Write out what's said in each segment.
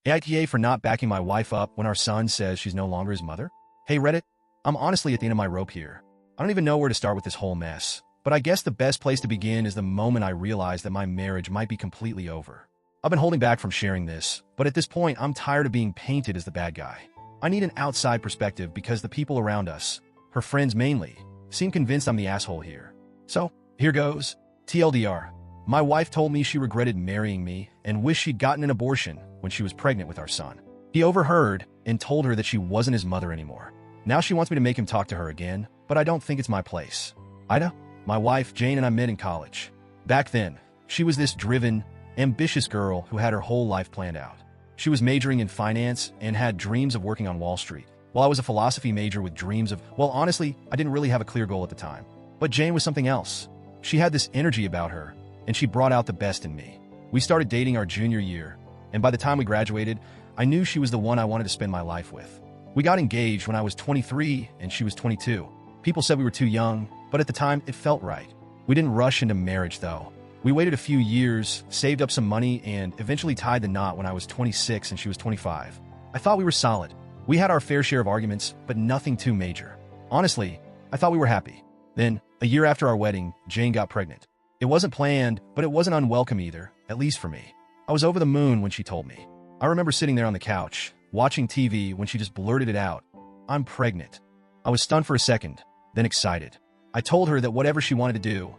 AITA for not backing my wife up when our son says she's no longer his mother? Hey Reddit, I'm honestly at the end of my rope here. I don't even know where to start with this whole mess, but I guess the best place to begin is the moment I realized that my marriage might be completely over. I've been holding back from sharing this, but at this point I'm tired of being painted as the bad guy. I need an outside perspective because the people around us, her friends mainly, seem convinced I'm the asshole here. So, here goes. TLDR. My wife told me she regretted marrying me and wished she'd gotten an abortion when she was pregnant with our son. He overheard and told her that she wasn't his mother anymore. Now she wants me to make him talk to her again, but I don't think it's my place. AITA, my wife, Jane, and I met in college. Back then, she was this driven, ambitious girl who had her whole life planned out. She was majoring in finance and had dreams of working on Wall Street, while I was a philosophy major with dreams of, well, honestly, I didn't really have a clear goal at the time. But Jane was something else. She had this energy about her, and she brought out the best in me. We started dating our junior year, and by the time we graduated, I knew she was the one I wanted to spend my life with. We got engaged when I was 23 and she was 22. People said we were too young, but at the time, it felt right. We didn't rush into marriage, though. We waited a few years, saved up some money, and eventually tied the knot when I was 26 and she was 25. I thought we were solid. We had our fair share of arguments, but nothing too major. Honestly, I thought we were happy. Then, a year after our wedding, Jane got pregnant. It wasn't planned, but it wasn't unwelcome either, at least for me. I was over the moon when she told me. I remember sitting there on the couch, watching TV when she just blurted it out. I'm pregnant. I was stunned for a second, then excited. I told her that whatever she wanted to do,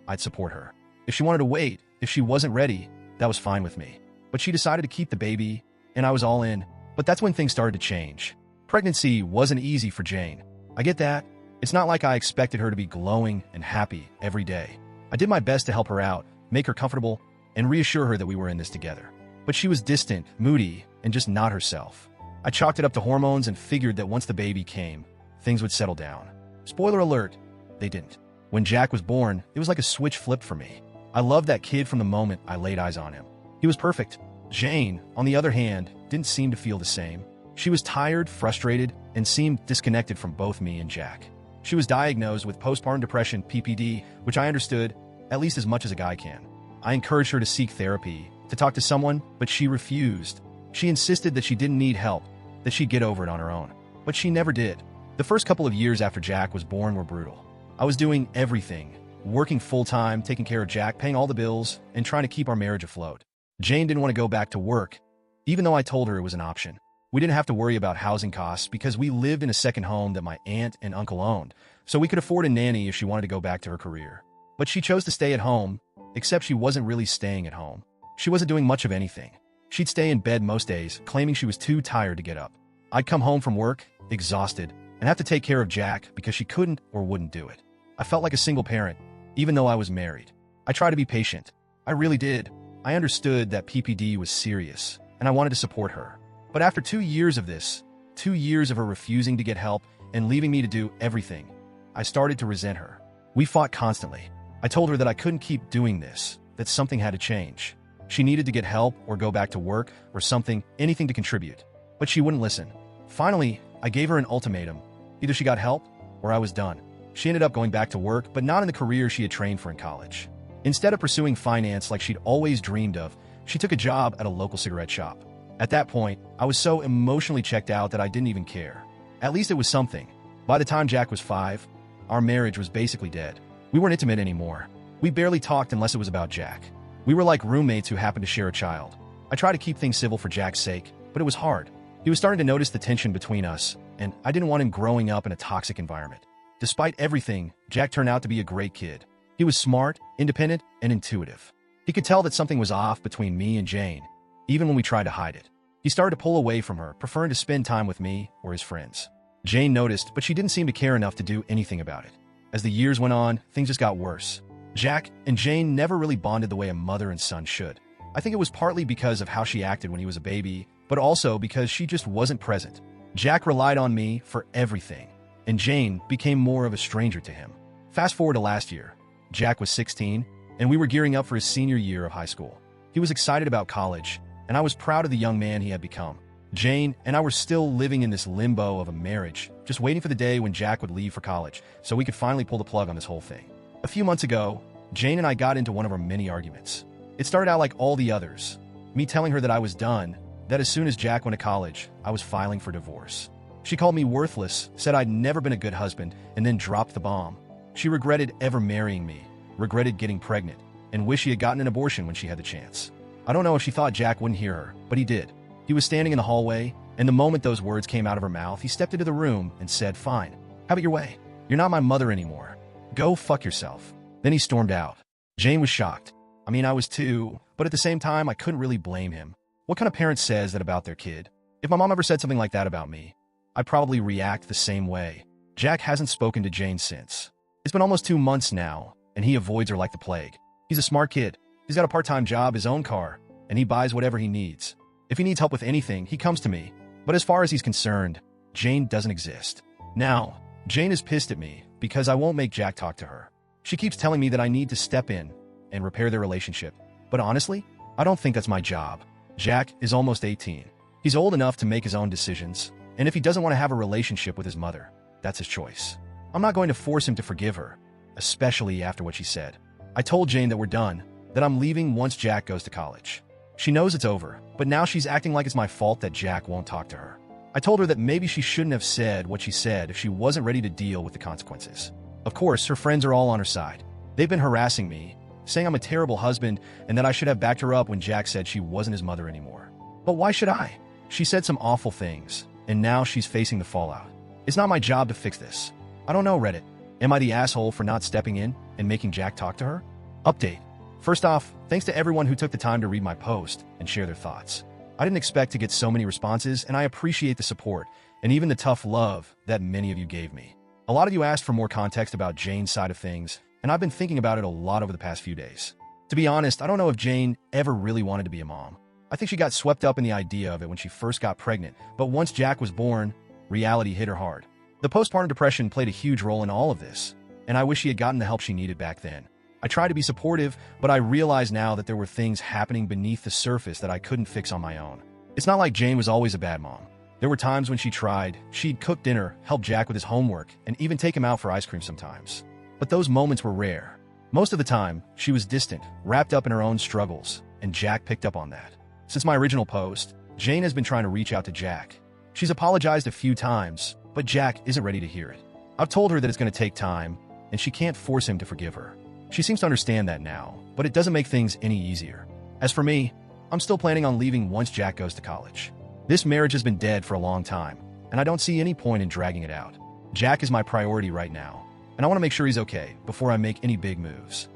I'd support her. If she wanted to wait, if she wasn't ready, that was fine with me. But she decided to keep the baby, and I was all in. But that's when things started to change. Pregnancy wasn't easy for Jane. I get that. It's not like I expected her to be glowing and happy every day. I did my best to help her out, make her comfortable, and reassure her that we were in this together. But she was distant, moody, and just not herself. I chalked it up to hormones and figured that once the baby came, things would settle down. Spoiler alert, they didn't. When Jack was born, it was like a switch flipped for me. I loved that kid from the moment I laid eyes on him. He was perfect. Jane, on the other hand, didn't seem to feel the same. She was tired, frustrated, and seemed disconnected from both me and Jack. She was diagnosed with postpartum depression, PPD, which I understood, at least as much as a guy can. I encouraged her to seek therapy, to talk to someone, but she refused. She insisted that she didn't need help, that she'd get over it on her own. But she never did. The first couple of years after Jack was born were brutal. I was doing everything, working full-time, taking care of Jack, paying all the bills, and trying to keep our marriage afloat. Jane didn't want to go back to work, even though I told her it was an option. We didn't have to worry about housing costs because we lived in a second home that my aunt and uncle owned, so we could afford a nanny if she wanted to go back to her career. But she chose to stay at home, except she wasn't really staying at home. She wasn't doing much of anything. She'd stay in bed most days, claiming she was too tired to get up. I'd come home from work, exhausted, and have to take care of Jack because she couldn't or wouldn't do it. I felt like a single parent, even though I was married. I tried to be patient. I really did. I understood that PPD was serious, and I wanted to support her. But after 2 years of this, 2 years of her refusing to get help and leaving me to do everything, I started to resent her. We fought constantly. I told her that I couldn't keep doing this, that something had to change. She needed to get help or go back to work or something, anything to contribute. But she wouldn't listen. Finally, I gave her an ultimatum. Either she got help or I was done. She ended up going back to work, but not in the career she had trained for in college. Instead of pursuing finance like she'd always dreamed of, she took a job at a local cigarette shop. At that point, I was so emotionally checked out that I didn't even care. At least it was something. By the time Jack was 5, our marriage was basically dead. We weren't intimate anymore. We barely talked unless it was about Jack. We were like roommates who happened to share a child. I tried to keep things civil for Jack's sake, but it was hard. He was starting to notice the tension between us, and I didn't want him growing up in a toxic environment. Despite everything, Jack turned out to be a great kid. He was smart, independent, and intuitive. He could tell that something was off between me and Jane, even when we tried to hide it. He started to pull away from her, preferring to spend time with me or his friends. Jane noticed, but she didn't seem to care enough to do anything about it. As the years went on, things just got worse. Jack and Jane never really bonded the way a mother and son should. I think it was partly because of how she acted when he was a baby, but also because she just wasn't present. Jack relied on me for everything, and Jane became more of a stranger to him. Fast forward to last year. Jack was 16, and we were gearing up for his senior year of high school. He was excited about college, and I was proud of the young man he had become. Jane and I were still living in this limbo of a marriage, just waiting for the day when Jack would leave for college, so we could finally pull the plug on this whole thing. A few months ago, Jane and I got into one of our many arguments. It started out like all the others, me telling her that I was done, that as soon as Jack went to college, I was filing for divorce. She called me worthless, said I'd never been a good husband, and then dropped the bomb. She regretted ever marrying me, regretted getting pregnant, and wished she had gotten an abortion when she had the chance. I don't know if she thought Jack wouldn't hear her, but he did. He was standing in the hallway, and the moment those words came out of her mouth, he stepped into the room and said, "Fine, have it your way. You're not my mother anymore. Go fuck yourself." Then he stormed out. Jane was shocked. I mean, I was too, but at the same time, I couldn't really blame him. What kind of parent says that about their kid? If my mom ever said something like that about me, I'd probably react the same way. Jack hasn't spoken to Jane since. It's been almost 2 months now, and he avoids her like the plague. He's a smart kid. He's got a part-time job, his own car, and he buys whatever he needs. If he needs help with anything, he comes to me. But as far as he's concerned, Jane doesn't exist. Now, Jane is pissed at me because I won't make Jack talk to her. She keeps telling me that I need to step in and repair their relationship. But honestly, I don't think that's my job. Jack is almost 18. He's old enough to make his own decisions, and if he doesn't want to have a relationship with his mother, that's his choice. I'm not going to force him to forgive her, especially after what she said. I told Jane that we're done, that I'm leaving once Jack goes to college. She knows it's over, but now she's acting like it's my fault that Jack won't talk to her. I told her that maybe she shouldn't have said what she said if she wasn't ready to deal with the consequences. Of course, her friends are all on her side. They've been harassing me, saying I'm a terrible husband and that I should have backed her up when Jack said she wasn't his mother anymore. But why should I? She said some awful things, and now she's facing the fallout. It's not my job to fix this. I don't know, Reddit. Am I the asshole for not stepping in and making Jack talk to her? Update. First off, thanks to everyone who took the time to read my post and share their thoughts. I didn't expect to get so many responses, and I appreciate the support and even the tough love that many of you gave me. A lot of you asked for more context about Jane's side of things, and I've been thinking about it a lot over the past few days. To be honest, I don't know if Jane ever really wanted to be a mom. I think she got swept up in the idea of it when she first got pregnant, but once Jack was born, reality hit her hard. The postpartum depression played a huge role in all of this, and I wish she had gotten the help she needed back then. I tried to be supportive, but I realize now that there were things happening beneath the surface that I couldn't fix on my own. It's not like Jane was always a bad mom. There were times when she tried. She'd cook dinner, help Jack with his homework, and even take him out for ice cream sometimes. But those moments were rare. Most of the time, she was distant, wrapped up in her own struggles, and Jack picked up on that. Since my original post, Jane has been trying to reach out to Jack. She's apologized a few times, but Jack isn't ready to hear it. I've told her that it's going to take time, and she can't force him to forgive her. She seems to understand that now, but it doesn't make things any easier. As for me, I'm still planning on leaving once Jack goes to college. This marriage has been dead for a long time, and I don't see any point in dragging it out. Jack is my priority right now, and I want to make sure he's okay before I make any big moves.